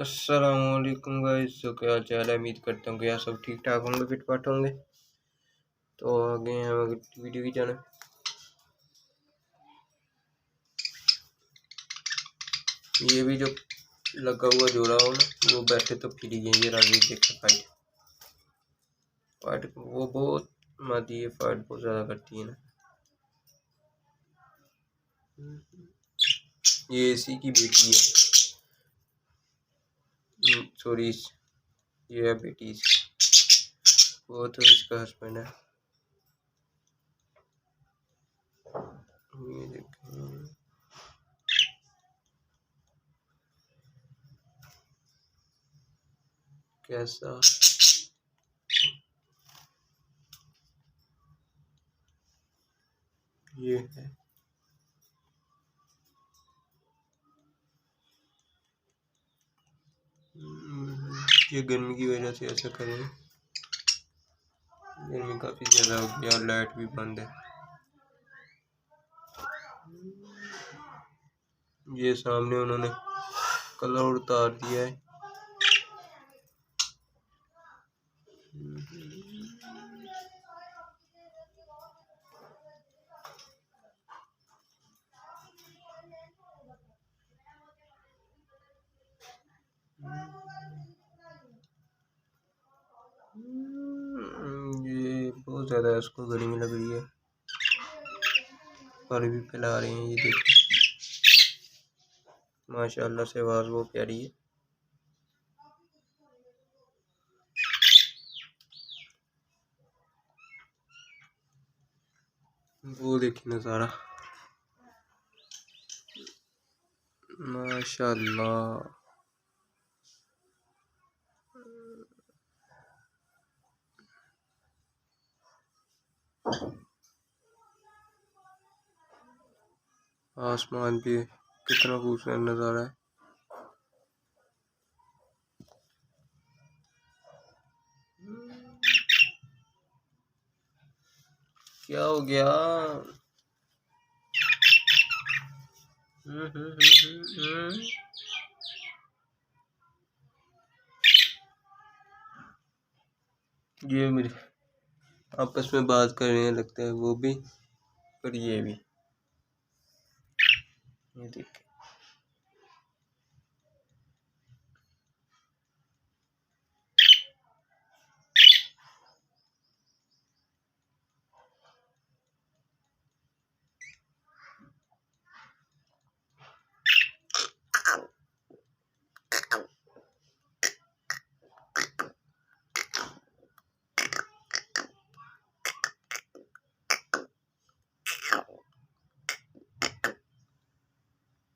अस्सलामुअलैकुम गाइस। तो क्या हाल चाल है? उम्मीद करता हूँ कि आप सब ठीक ठाक होंगे, फिट फाट होंगे। तो आगे हम वीडियो की जाना। ये भी जो लगा हुआ जोड़ा हो ना, वो बैठे तो फिर ये राजी देखे फाइट फाइट वो बहुत मादी है, फाइट बहुत ज़्यादा करती है ना। ये इसी की बेटी है, सॉरी ये है बेटी इसकी, वो तो इसका हस्बैंड है। ये देखें कैसा ये है। ये गर्मी की वजह से ऐसा करें, गर्मी काफ़ी ज़्यादा हो गई और लाइट भी बंद है। ये सामने उन्होंने कलर उतार दिया है। ये बहुत ज़्यादा इसको गर्मी लग रही है, पर भी फैला रहे हैं। ये देखो माशाल्लाह से आवाज़ वो प्यारी है। वो देखिए नज़ारा माशाल्लाह। आसमान भी कितना खूबसूरत नज़ारा है। क्या हो गया? ये मेरे आपस में बात कर रहे हैं, लगता है वो भी और ये भी। ये देखें